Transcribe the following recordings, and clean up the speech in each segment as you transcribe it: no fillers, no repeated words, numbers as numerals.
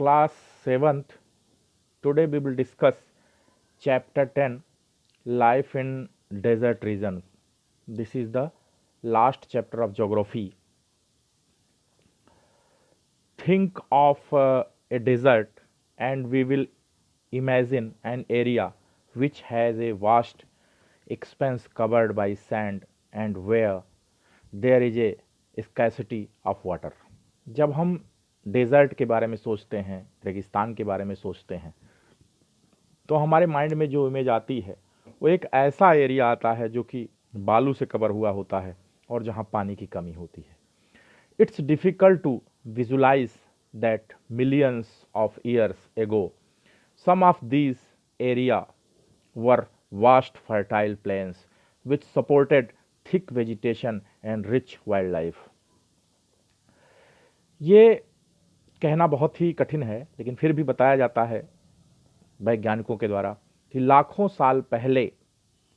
class 7th. Today we will discuss chapter 10, Life in Desert Regions. This is the last chapter of geography. Think of a desert and we will imagine an area which has a vast expanse covered by sand and where there is a scarcity of water. जब हम desert के बारे में सोचते हैं, रेगिस्तान के बारे में सोचते हैं, तो हमारे माइंड में जो इमेज आती है वो एक ऐसा एरिया आता है जो कि बालू से कवर हुआ होता है और जहाँ पानी की कमी होती है. It's difficult to visualise that millions of years ago some of these area were vast fertile plains which supported thick vegetation and rich wildlife. ये कहना बहुत ही कठिन है, लेकिन फिर भी बताया जाता है वैज्ञानिकों के द्वारा कि लाखों साल पहले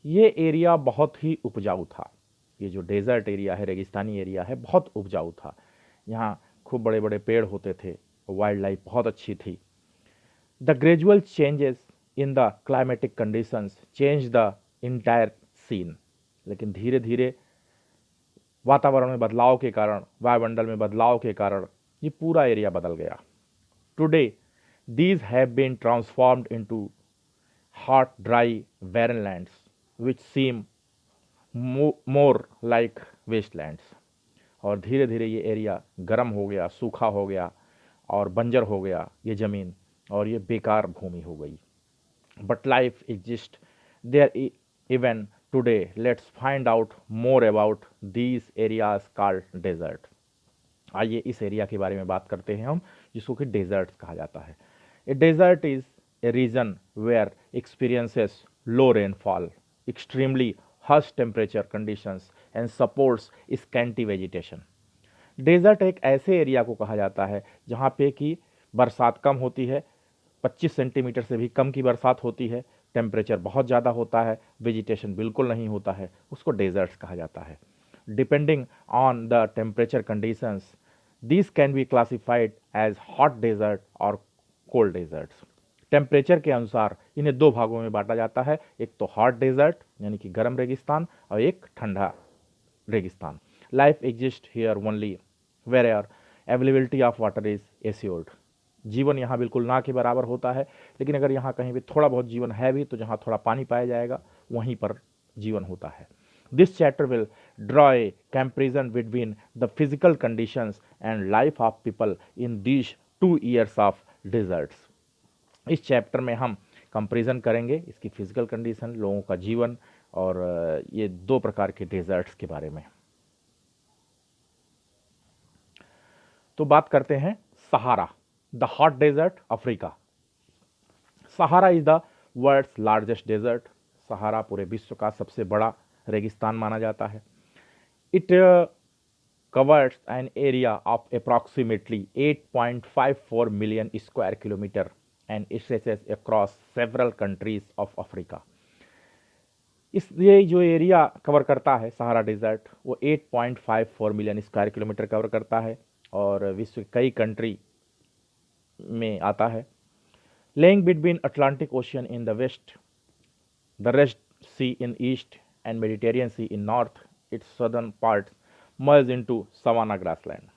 ये एरिया बहुत ही उपजाऊ था. ये जो डेजर्ट एरिया है, रेगिस्तानी एरिया है, बहुत उपजाऊ था. यहाँ खूब बड़े बड़े पेड़ होते थे, वाइल्ड लाइफ बहुत अच्छी थी. The gradual changes in the climatic conditions change the entire scene. लेकिन धीरे धीरे वातावरण में बदलाव के कारण, वायुमंडल में बदलाव के कारण ये पूरा एरिया बदल गया. Today, these have been transformed into hot, dry, barren lands, which seem more like wastelands. और धीरे धीरे ये एरिया गर्म हो गया, सूखा हो गया और बंजर हो गया ये ज़मीन, और ये बेकार भूमि हो गई. But life exist there even today. Let's find out more about these areas called desert. आइए इस एरिया के बारे में बात करते हैं हम, जिसको कि डेजर्ट कहा जाता है. A desert is a region where experiences low rainfall, extremely harsh temperature conditions and supports scanty vegetation. Desert एक ऐसे एरिया को कहा जाता है जहाँ पे कि बरसात कम होती है, 25 सेंटीमीटर से भी कम की बरसात होती है, टेम्परेचर बहुत ज़्यादा होता है, वेजिटेशन बिल्कुल नहीं होता है, उसको डेजर्ट्स कहा जाता है. Depending on the temperature conditions this can be classified as hot desert और कोल्ड डेजर्ट्स. टेम्परेचर के अनुसार इन्हें दो भागों में बांटा जाता है. एक तो हॉट डेजर्ट यानी कि गर्म रेगिस्तान, और एक ठंडा रेगिस्तान. Life exist here only where availability of water is assured. जीवन यहाँ बिल्कुल ना के बराबर होता है, लेकिन अगर यहाँ कहीं भी थोड़ा बहुत जीवन है भी तो जहाँ थोड़ा पानी पाया जाएगा वहीं पर जीवन होता है. This chapter will draw a comparison between the physical conditions and life of people in these 2 years of desserts. इस चैप्टर में हम कंपैरिजन करेंगे इसकी फिजिकल कंडीशन, लोगों का जीवन और ये 2 प्रकार के डेजर्ट्स के बारे में. तो बात करते हैं Sahara, the hot desert Africa. Sahara is the world's largest desert. Sahara पूरे विश्व का सबसे बड़ा रेगिस्तान माना जाता है. It covers an area of approximately 8.54 million square kilometre and stretches across several countries of Africa. ये जो एरिया कवर करता है सहारा डेजर्ट, वो 8.54 मिलियन स्क्वायर किलोमीटर कवर करता है और विश्व के कई कंट्री में आता है. Lying between Atlantic Ocean in the west, the Red Sea in east and Mediterranean Sea in north, its southern part merge into savanna grassland.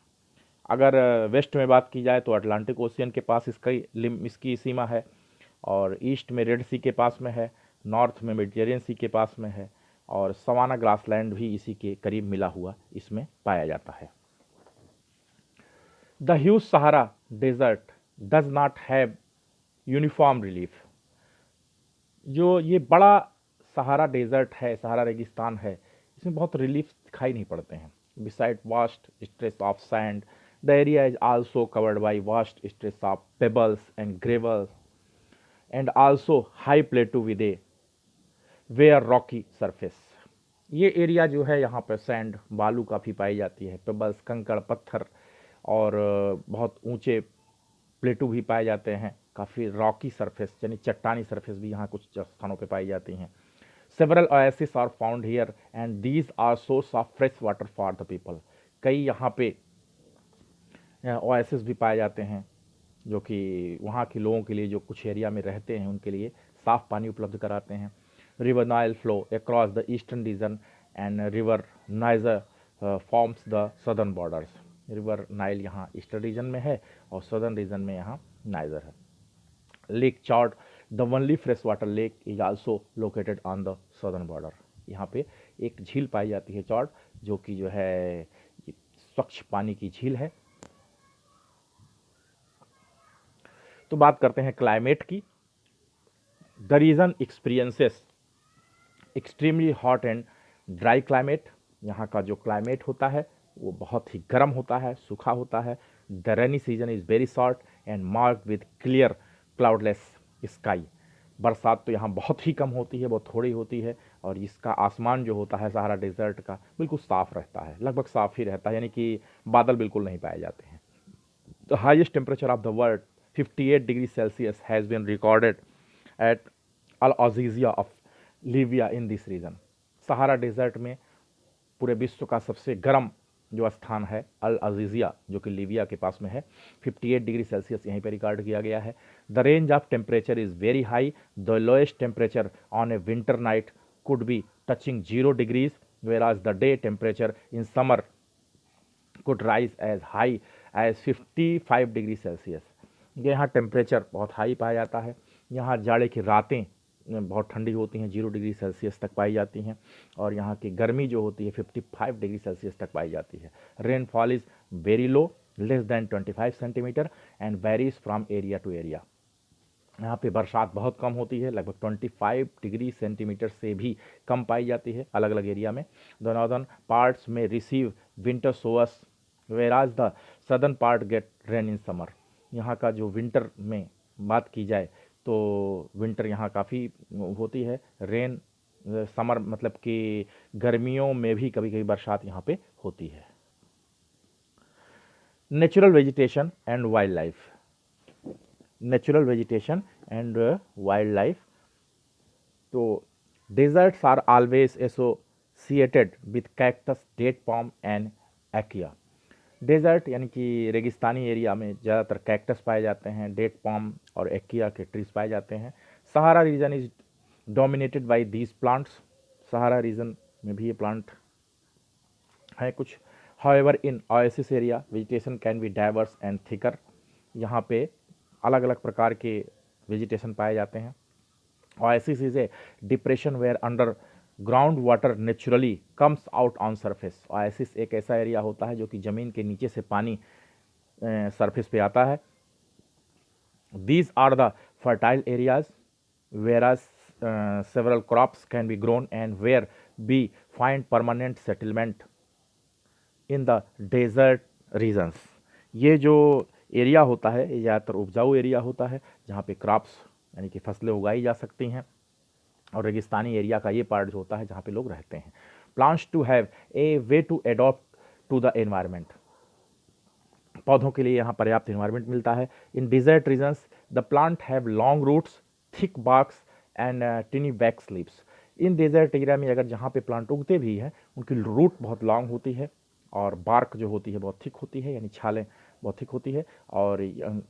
अगर वेस्ट में बात की जाए तो अटलांटिक ओशियन के पास इसकी सीमा है, और ईस्ट में रेड सी के पास में है, नॉर्थ में मेडिटेरियन सी के पास में है, और सवाना ग्रासलैंड भी इसी के करीब मिला हुआ इसमें पाया जाता है. The huge Sahara Desert does not have uniform relief. जो ये बड़ा सहारा डेजर्ट है, सहारा रेगिस्तान है, इसमें बहुत रिलीफ दिखाई नहीं पड़ते हैं. Beside vast stretches of sand, the area is also covered by vast stretches of pebbles and gravels, and also high plateau with a where rocky surface. ये एरिया जो है यहाँ पर सैंड, बालू काफ़ी पाई जाती है, पेबल्स, कंकड़, पत्थर, और बहुत ऊंचे प्लेटू भी पाए जाते हैं. काफ़ी रॉकी सरफेस यानी चट्टानी सरफेस भी यहाँ कुछ स्थानों पे पाई जाती हैं. Several oasis are found here and these are source of fresh water for the people. कई यहाँ पे ओएसिस भी पाए जाते हैं जो कि वहाँ के लोगों के लिए जो कुछ एरिया में रहते हैं उनके लिए साफ़ पानी उपलब्ध कराते हैं। River Nile flow across the eastern region and river Niger forms the southern borders. River Nile यहाँ ईस्टर्न रीजन में है और सदर्न रीजन में यहाँ नाइजर है। Lake Chad the only fresh water lake is also located on the southern border. यहाँ पे एक झील पाई जाती है चार्ड, जो कि जो है स्वच्छ पानी की झील है। तो बात करते हैं क्लाइमेट की। The region experiences extremely hot and dry climate. यहाँ का जो क्लाइमेट होता है वो बहुत ही गर्म होता है, सूखा होता है। The rainy season is very short and marked with clear cloudless sky. बरसात तो यहाँ बहुत ही कम होती है, बहुत थोड़ी होती है, और इसका आसमान जो होता है सहारा डेजर्ट का बिल्कुल साफ़ रहता है, लगभग साफ़ ही रहता है, यानी कि बादल बिल्कुल नहीं पाए जाते हैं। The highest temperature of the world 58 degree Celsius has been recorded at Al Azizia of Libya in this region. Sahara desert में पूरे विश्व का सबसे गर्म जो स्थान है अल अजीज़िया, जो कि लीबिया के पास में है, 58 डिग्री सेल्सियस यहीं पर रिकॉर्ड किया गया है। The range of temperature is very high. The lowest temperature on A winter night could be touching 0 degrees, whereas the day temperature in summer could rise as high as 55 degree Celsius. यहाँ temperature बहुत high पाया जाता है। यहाँ जाड़े की रातें बहुत ठंडी होती हैं, 0 डिग्री सेल्सियस तक पाई जाती हैं, और यहाँ की गर्मी जो होती है 55 डिग्री सेल्सियस तक पाई जाती है। Rainfall is very low, less than 25 centimetre and varies from area to area. यहाँ पे बरसात बहुत कम होती है, लगभग 25 डिग्री सेंटीमीटर से भी कम पाई जाती है अलग अलग एरिया में। द नॉर्दर्न पार्ट्स में receive winter source, वेराज the southern part gate rain in summer. यहाँ का जो विंटर में बात की जाए तो विंटर यहाँ काफ़ी होती है, रेन समर मतलब कि गर्मियों में भी कभी कभी बरसात यहाँ पे होती है। Natural vegetation and wild life. Natural vegetation and wild life. तो deserts are always associated with cactus, date palm and acacia. Desert यानी कि रेगिस्तानी एरिया में ज़्यादातर कैक्टस पाए जाते हैं, डेट पाम और एक्या के ट्रीज पाए जाते हैं। Sahara region is dominated by these plants. Sahara region में भी ये प्लांट हैं कुछ। However in oasis area vegetation can be diverse and thicker. यहाँ पे अलग अलग प्रकार के वेजिटेशन पाए जाते हैं। Oasis is a depression where underground water naturally comes out on surface. Oasis एक ऐसा एरिया होता है जो कि ज़मीन के नीचे से पानी सरफेस पे आता है। These are the fertile areas whereas several crops can be grown and where we find permanent settlement in the desert regions। ये जो एरिया होता है ये ज़्यादातर उपजाऊ एरिया होता है जहाँ पे क्रॉप्स यानी कि फसलें उगाई जा सकती हैं, और रेगिस्तानी एरिया का ये पार्ट जो होता है जहाँ पे लोग रहते हैं। Plants to have a way to adopt to the environment. पौधों के लिए यहाँ पर्याप्त एनवायरनमेंट मिलता है। In desert regions the plant have long roots, thick barks and tiny backs leaves. In desert area में अगर जहाँ पे प्लांट उगते भी हैं उनकी रूट बहुत लॉन्ग होती है और बार्क जो होती है बहुत थिक होती है, यानी छालें बहुत थिक होती है, और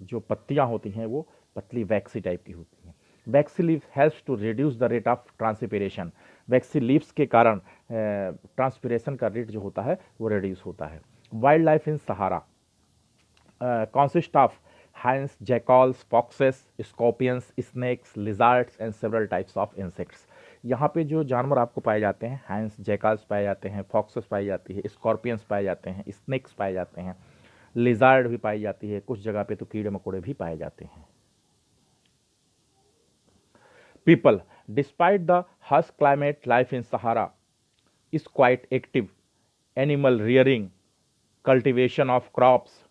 जो पत्तियाँ होती हैं वो पतली वैक्सी टाइप की होती हैं। Waxy leaves helps to reduce the rate of transpiration. Waxy leaves के कारण ट्रांसपिरेशन का रेट जो होता है वो रिड्यूस होता है। Wild life in Sahara consist of hens, jackals, foxes, scorpions, snakes, lizards and several types of insects। यहाँ पे जो जानवर आपको पाए जाते हैं, हैंस, जैकाल्स पाए जाते हैं, फॉक्सेस पाई जाती है, स्कॉर्पियंस पाए जाते हैं, स्नेक्स पाए जाते हैं, लिजार्ड भी पाई जाती है, कुछ जगह पे तो कीड़े मकोड़े भी पाए जाते हैं। People despite the harsh climate, life in Sahara is quite active। Animal rearing, cultivation of crops,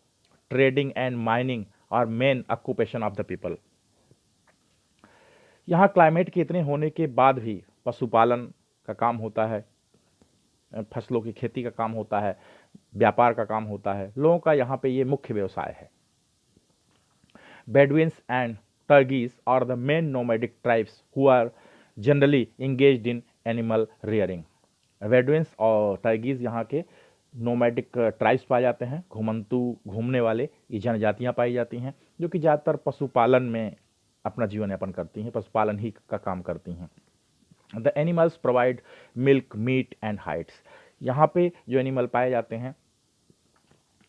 trading and mining are main occupation of the people। यहाँ क्लाइमेट के इतने होने के बाद भी पशुपालन का काम होता है, फसलों की खेती का काम होता है, व्यापार का काम होता है। लोगों का यहाँ पे ये मुख्य व्यवसाय है। Bedouins and Tuaregs are the main nomadic tribes who are generally engaged in animal rearing. Bedouins और टर्गीज यहाँ के नोमैडिक ट्राइब्स पाए जाते हैं, घुमंतू घूमने वाले ये जनजातियाँ पाई जाती हैं जो कि ज़्यादातर पशुपालन में अपना जीवन यापन करती हैं, पशुपालन ही का काम करती हैं। The animals provide milk, meat and hides. यहाँ पे जो एनिमल पाए जाते हैं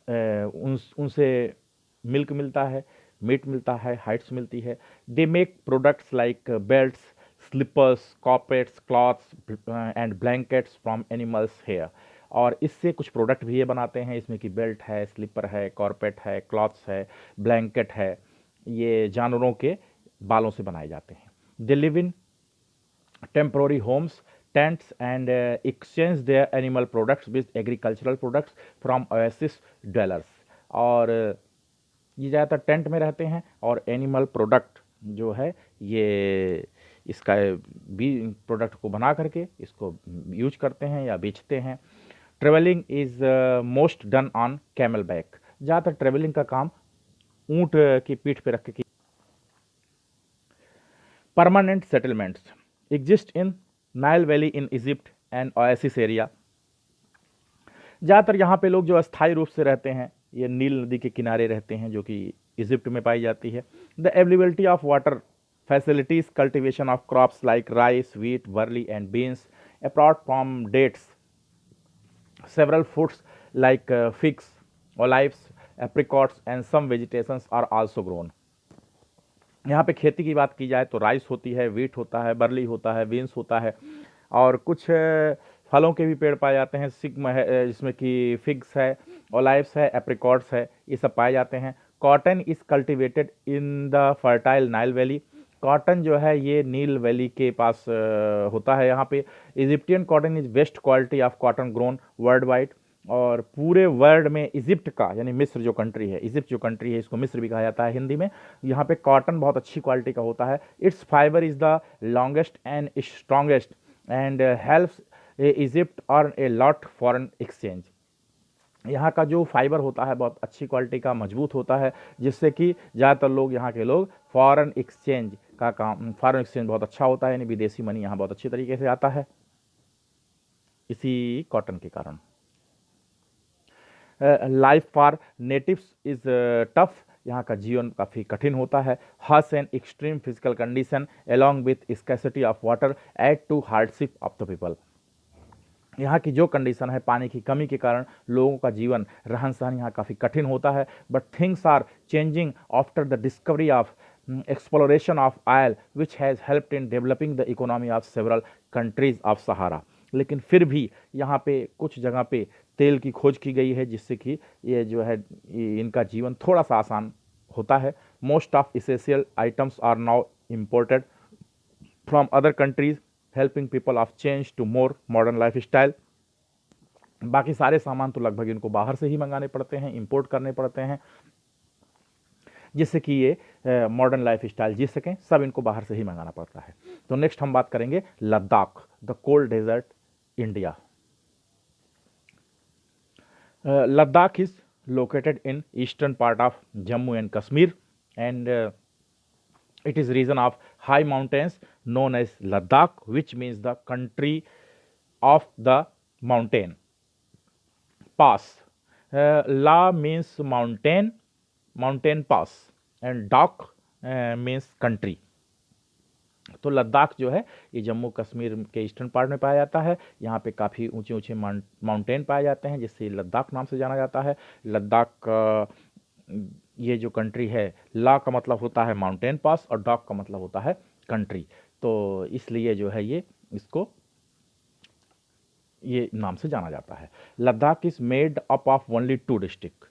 उनसे मिल्क मिलता है, मीट मिलता है, हाइड्स मिलती है। They make products like belts, slippers, carpets, clothes and blankets from animals hair. और इससे कुछ प्रोडक्ट भी ये बनाते हैं, इसमें कि बेल्ट है, स्लीपर है, कॉर्पेट है, क्लॉथ्स है, ब्लैंकेट है, ये जानवरों के बालों से बनाए जाते हैं। They live in temporary homes, tents, and exchange their animal products with agricultural products from oasis dwellers। और ये ज़्यादातर टेंट में रहते हैं और एनिमल प्रोडक्ट जो है ये इसका भी प्रोडक्ट को बना करके इसको यूज करते हैं या बेचते हैं। Travelling is most done on camel back. ज़्यादातर ट्रेवलिंग का काम ऊँट की पीठ पे रख के। Permanent settlements exist in Nile Valley in Egypt and Oasis area। ज़्यादातर यहाँ पे लोग जो अस्थायी रूप से रहते हैं ये नील नदी के किनारे रहते हैं, जो कि इजिप्ट में पाई जाती है। The availability of water facilities, cultivation of crops like rice, wheat, barley and beans, apart from dates, several fruits like figs, olives, apricots and some vegetations are also grown। यहाँ पे खेती की बात की जाए तो राइस होती है, वीट होता है, बर्ली होता है, बीन्स होता है, और कुछ फलों के भी पेड़ पाए जाते हैं, सिग्म है जिसमें कि फिग्स है, ओलाइव्स है, एप्रिकॉट्स है, ये सब पाए जाते हैं। Cotton is cultivated in the fertile Nile valley. Cotton जो है ये नील वैली के पास होता है यहाँ पे। Egyptian cotton is best quality of cotton grown world wide. और पूरे वर्ल्ड में इजिप्ट का, यानी मिस्र जो कंट्री है, इजिप्ट जो कंट्री है, इसको मिस्र भी कहा जाता है हिंदी में, यहाँ पे कॉटन बहुत अच्छी क्वालिटी का होता है। It's fibre is the longest and strongest and helps Egypt earn a lot foreign exchange. यहाँ का जो फाइबर होता है बहुत अच्छी क्वालिटी का, मजबूत होता है, जिससे कि ज़्यादातर लोग, यहाँ के लोग, फॉरेन एक्सचेंज का काम, फॉरेन एक्सचेंज बहुत अच्छा होता है, यानी विदेशी मनी यहाँ बहुत अच्छी तरीके से आता है इसी कॉटन के कारण। Life for natives is tough. यहाँ का जीवन काफ़ी कठिन होता है। Harsh and extreme physical condition along with scarcity of water add to hardship of the people. यहाँ की जो कंडीशन है, पानी की कमी के कारण लोगों का जीवन, रहन सहन यहाँ काफ़ी कठिन होता है। But things are changing after the discovery of exploration of oil which has helped in developing the economy of several countries of Sahara. लेकिन फिर भी यहाँ पे कुछ जगह पे तेल की खोज की गई है, जिससे कि ये जो है इनका जीवन थोड़ा सा आसान होता है। Most of essential items are now imported from other countries helping people of change to more modern life style. बाकी सारे सामान तो लगभग इनको बाहर से ही मंगाने पड़ते हैं, इंपोर्ट करने पड़ते हैं, जिससे कि ये मॉडर्न लाइफ स्टाइल जी सकें। सब इनको बाहर से ही मंगाना पड़ता है। तो नेक्स्ट हम बात करेंगे Ladakh, the cold desert India. Ladakh is located in eastern part of Jammu and Kashmir, and it is region of high mountains known as Ladakh, which means the country of the mountain pass। La means mountain, mountain pass, and Dak means country। तो लद्दाख जो है ये जम्मू कश्मीर के eastern part में पाया जाता है। यहाँ पे काफ़ी ऊंचे ऊंचे माउंटेन पाए जाते हैं, जिससे लद्दाख नाम से जाना जाता है। लद्दाख का ये जो कंट्री है, ला का मतलब होता है माउंटेन पास और डाक का मतलब होता है कंट्री, तो इसलिए जो है ये इसको ये नाम से जाना जाता है। Ladakh is made up of only 2 district,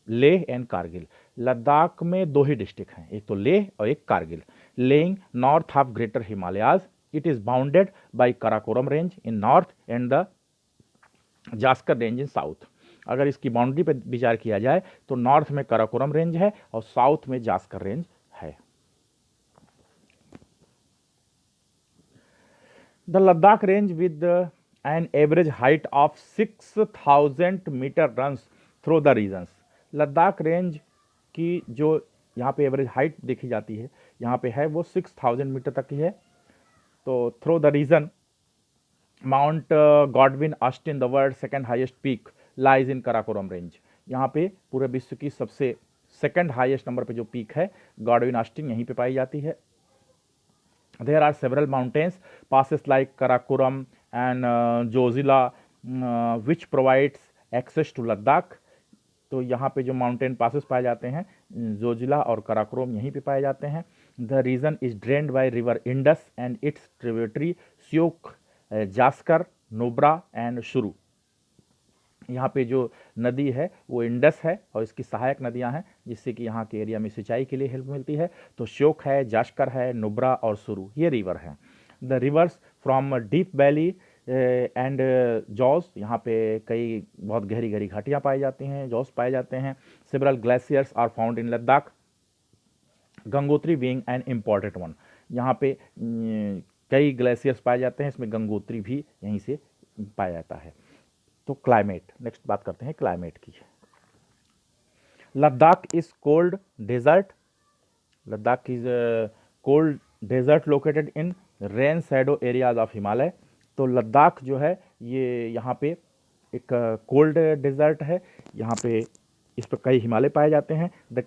Leh and Kargil. Ladakh में 2 ही डिस्ट्रिक्ट हैं, एक तो लेह और एक Kargil. Laying north of greater Himalayas, it is bounded by Karakoram range in north and the Zanskar range in south. अगर इसकी बाउंड्री पर विचार किया जाए तो नॉर्थ में काराकोरम रेंज है और साउथ में जास्कर रेंज है। The Ladakh range with an average height of 6000 metre runs through the regions. Ladakh range की जो यहाँ पे एवरेज हाइट देखी जाती है, यहाँ पे है वो 6000 मीटर तक की है। तो through the region Mount Godwin Austen, the world second highest peak, lies in Karakoram range. यहाँ पे पूरे विश्व की सबसे सेकंड हाईएस्ट नंबर पे जो पीक है गॉडविन ऑस्टिन यहीं पे पाई जाती है। There are several mountains passes like Karakoram and Jozila which provides access to Ladakh। तो यहाँ पे जो माउंटेन पासेस पाए जाते हैं जोजिला और कराकोरम यहीं पे पाए जाते हैं। The region is drained by river Indus and its tributary Shyok, Zanskar, Nubra and Suru. यहाँ पे जो नदी है वो इंडस है और इसकी सहायक नदियाँ हैं जिससे कि यहाँ के एरिया में सिंचाई के लिए हेल्प मिलती है। तो श्योक है, जास्कर है, नुब्रा और सुरू ये रिवर हैं। The reverse from deep valley and jaws, यहाँ पे कई बहुत गहरी गहरी घाटियाँ पाई जाती हैं, जॉज पाए जाते हैं। Several glaciers are found in Ladakh, Gangotri being an important one. यहाँ पे कई ग्लेशियर्स पाए जाते हैं, इसमें गंगोत्री भी यहीं से पाया जाता है। तो क्लाइमेट, नेक्स्ट बात करते हैं क्लाइमेट की। Ladakh is cold desert, Ladakh is cold desert located in rain shadow areas of Himalaya. तो लद्दाख जो है ये यहाँ पे एक कोल्ड डेजर्ट है, यहाँ पे इस पर कई हिमालय पाए जाते हैं। The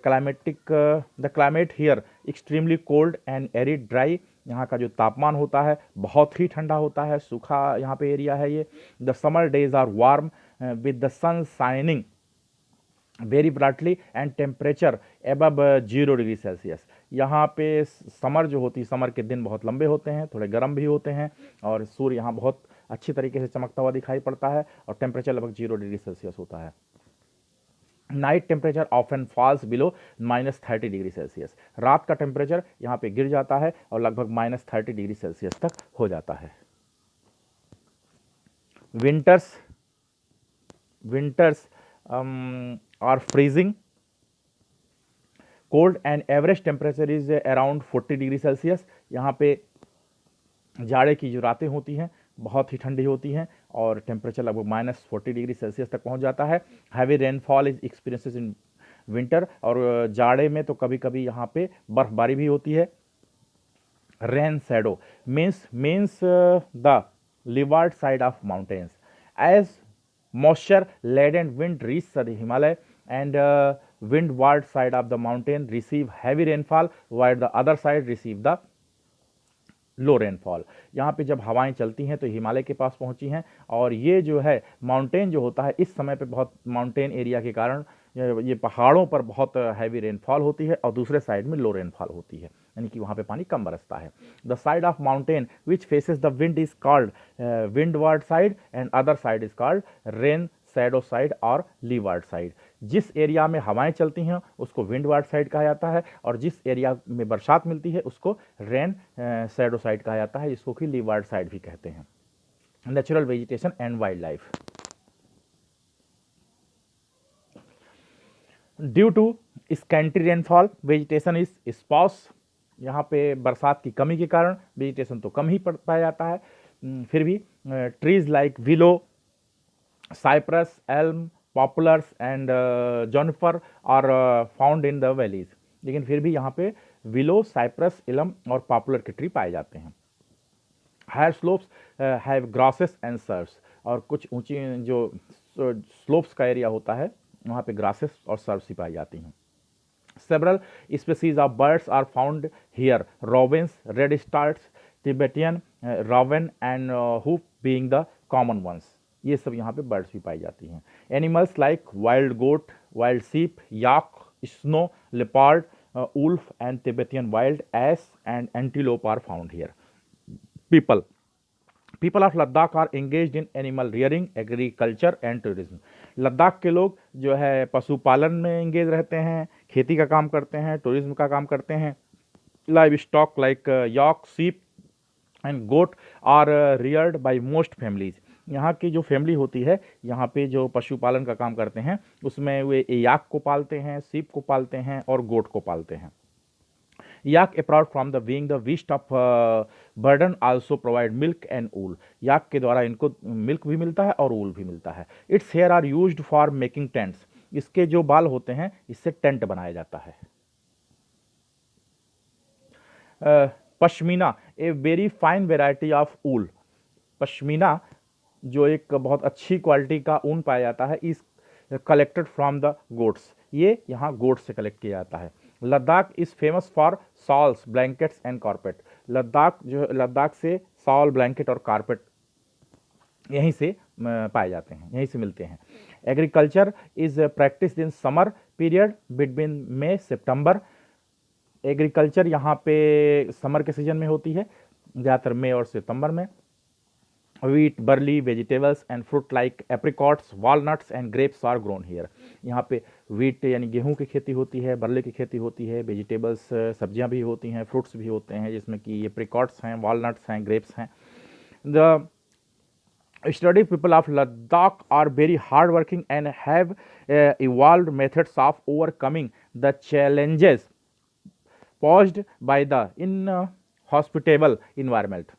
climate here extremely cold and arid dry, यहाँ का जो तापमान होता है बहुत ही ठंडा होता है, सूखा यहाँ पे एरिया है ये। The summer days are warm with the sun shining very brightly and temperature above 0 degree Celsius. यहाँ पे समर जो होती है, समर के दिन बहुत लंबे होते हैं, थोड़े गर्म भी होते हैं और सूर्य यहाँ बहुत अच्छी तरीके से चमकता हुआ दिखाई पड़ता है और टेम्परेचर लगभग 0 डिग्री सेल्सियस होता है। Night temperature often falls below -30 degree Celsius, रात का टेम्परेचर यहाँ पे गिर जाता है और लगभग -30 डिग्री सेल्सियस तक हो जाता है। Winters are freezing cold and average temperature is around 40 degree Celsius. यहाँ पे जाड़े की जो रातें होती हैं बहुत ही ठंडी होती हैं और टेम्परेचर लगभग -40 डिग्री सेल्सियस तक पहुँच जाता है। Heavy rainfall is experiences in winter, और जाड़े में तो कभी कभी यहाँ पे बर्फबारी भी होती है। Rain shadow means the leeward side of mountains as moisture laden wind reaches the Himalaya and windward side of the mountain receive heavy rainfall while the other side receive the low rainfall. यहाँ पे जब हवाएं चलती हैं तो हिमालय के पास पहुँची हैं और ये जो है माउंटेन जो होता है इस समय पे बहुत माउंटेन एरिया के कारण ये पहाड़ों पर बहुत हैवी रेनफॉल होती है और दूसरे साइड में लो रेनफॉल होती है, यानी कि वहाँ पे पानी कम बरसता है। The side of mountain which faces the wind is called windward side and other side is called rain shadow side और लीवार्ड साइड। जिस एरिया में हवाएं चलती हैं उसको विंडवार्ड साइड कहा जाता है और जिस एरिया में बरसात मिलती है उसको रेन शैडो साइड कहा जाता है, जिसको कि लीवार्ड साइड भी कहते हैं। Natural vegetation and wild life, due to scanty rainfall vegetation is sparse. यहाँ पे बरसात की कमी के कारण वेजिटेशन तो कम ही पाया जाता है, फिर भी trees like willow, cypress, elm, poplars and juniper are found in the valleys. लेकिन फिर भी यहाँ पे विलो, साइप्रस, एल्म और पॉपुलर के ट्री पाए जाते हैं। Higher slopes have grasses and shrubs, और कुछ ऊंची जो स्लोप्स का एरिया होता है वहाँ पे ग्रासेस और सर्फ्स ही पाई जाती हैं। Several species of birds are found here, robins, redstarts, Tibetan robin and hoopoe being the common ones. ये सब यहाँ पे बर्ड्स भी पाई जाती हैं। Animals like wild goat, wild sheep, yak, snow leopard, wolf and Tibetan wild ass and antelope are found here. People of Ladakh are engaged in animal rearing, agriculture and tourism. Ladakh के लोग जो है पशुपालन में एंगेज रहते हैं, खेती का काम करते हैं, टूरिज्म का काम करते हैं। Live stock like yak, sheep and goat are reared by most families. यहाँ की जो फैमिली होती है यहाँ पे जो पशुपालन का काम करते हैं उसमें वे याक को पालते हैं, सीप को पालते हैं और गोट को पालते हैं। Yak apart from the being the beast of burden also provide milk and wool. Yak के द्वारा इनको मिल्क भी मिलता है और ऊल भी मिलता है। Its hair are used for making tents. इसके जो बाल होते हैं इससे टेंट बनाया जाता है। Pashmina a very fine variety of wool. Pashmina जो एक बहुत अच्छी क्वालिटी का ऊन पाया जाता है, इस कलेक्टेड फ्रॉम द गोट्स। ये यहाँ गोट से कलेक्ट किया जाता है। Ladakh is famous for shawls, blankets and carpet. Ladakh से शॉल, ब्लैंकेट और कारपेट यहीं से पाए जाते हैं, यहीं से मिलते हैं। Agriculture is practice in summer period between May September. Agriculture यहाँ पे समर के सीजन में होती है, ज़्यादातर मई और सितंबर में। Wheat, barley, vegetables and fruit like apricots, walnuts and grapes are grown here. यहाँ पे वीट यानी गेहूं की खेती होती है, बर्ली की खेती होती है, वेजिटेबल्स सब्जियां भी होती हैं, फ्रूट्स भी होते हैं जिसमें कि एप्रिकॉट्स हैं, वॉलनट्स हैं, ग्रेप्स हैं। The study people of Ladakh are very hardworking and have evolved methods of overcoming the challenges posed by the inhospitable environment।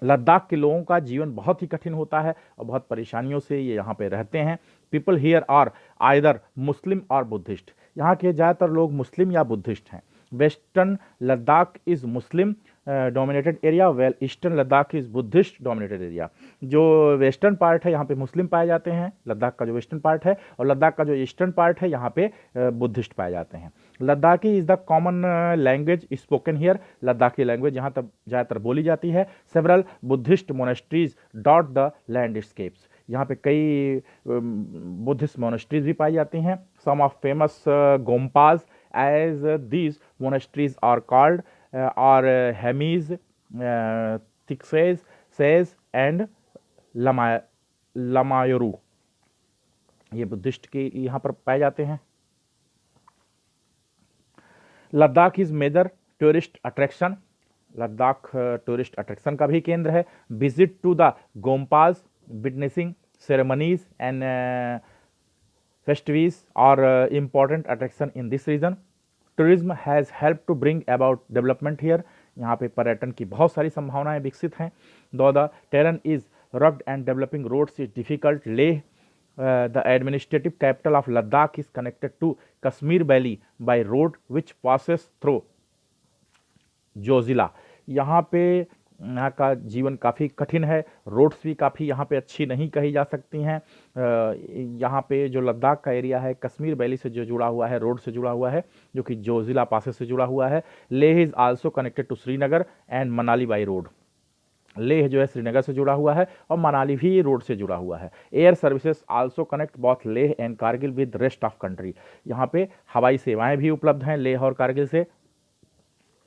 Ladakh के लोगों का जीवन बहुत ही कठिन होता है और बहुत परेशानियों से ये यहाँ पे रहते हैं। पीपल हियर आर आइदर मुस्लिम और बुद्धिस्ट। यहाँ के ज़्यादातर लोग मुस्लिम या बुद्धिस्ट हैं। Western Ladakh is Muslim dominated area, well eastern Ladakh is Buddhist dominated area. जो वेस्टर्न पार्ट है यहाँ पे मुस्लिम पाए जाते हैं, लद्दाख का जो वेस्टर्न पार्ट है, और लद्दाख का जो ईस्टर्न पार्ट है यहाँ पे बुद्धिस्ट पाए जाते हैं। Ladakhi is the common language spoken here. Ladakhi language यहाँ तक ज़्यादातर बोली जाती है। Several Buddhist monasteries dot the landscapes. यहाँ पे कई बुद्धिस्ट मोनेस्ट्रीज भी पाई जाती हैं। Some of famous gompas as these monasteries are called और हेमीज, थिक्सेज, सेज एंड लमायोरू। ये बुद्धिस्ट के यहाँ पर पाए जाते हैं। Ladakh is major tourist attraction. Ladakh tourist attraction का भी केंद्र है। Visit to the gompas, witnessing ceremonies and festivals are important attraction in this region. Tourism has help to bring about development here. यहाँ पे पर्यटन की बहुत सारी संभावनाएं विकसित हैं। दो the terrain is rugged and developing roads is difficult. Leh, the administrative capital of Ladakh, is connected to Kashmir Valley by road which passes through Zoji La. यहाँ पे यहाँ का जीवन काफ़ी कठिन है। रोड्स भी काफ़ी यहाँ पे अच्छी नहीं कही जा सकती हैं। यहाँ पे जो लद्दाख का एरिया है कश्मीर वैली से जो जुड़ा हुआ है, रोड से जुड़ा हुआ है, जो कि जोजिला पासेस से जुड़ा हुआ है। Leh is also connected to Srinagar and Manali by road. Leh जो है श्रीनगर से जुड़ा हुआ है और मनाली भी रोड से जुड़ा हुआ है। Air services also connect both Leh and Kargil with rest of country. यहाँ पे हवाई सेवाएं भी उपलब्ध हैं लेह और कारगिल से।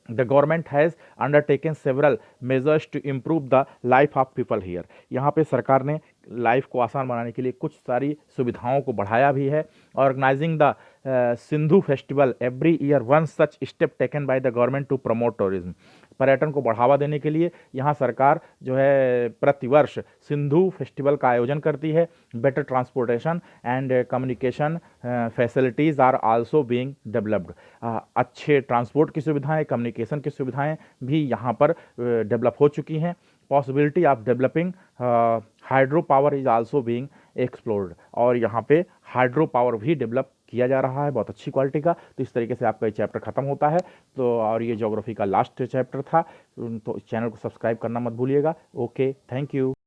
The government has undertaken several measures to improve the life of people here. यहाँ पे सरकार ने लाइफ को आसान बनाने के लिए कुछ सारी सुविधाओं को बढ़ाया भी है। Organising the Sindhu festival every year, one such step taken by the government to promote tourism. पर्यटन को बढ़ावा देने के लिए यहाँ सरकार जो है प्रतिवर्ष सिंधु फेस्टिवल का आयोजन करती है। Better transportation and communication facilities are also being developed. अच्छे ट्रांसपोर्ट की सुविधाएं, कम्युनिकेशन की सुविधाएं भी यहाँ पर डेवलप हो चुकी हैं। Possibility of developing hydro power is also being explored. और यहाँ पे हाइड्रो पावर भी डेवलप किया जा रहा है बहुत अच्छी क्वालिटी का। तो इस तरीके से आपका ये चैप्टर ख़त्म होता है। तो और ये ज्योग्राफी का लास्ट चैप्टर था। तो इस चैनल को सब्सक्राइब करना मत भूलिएगा। Okay, thank you.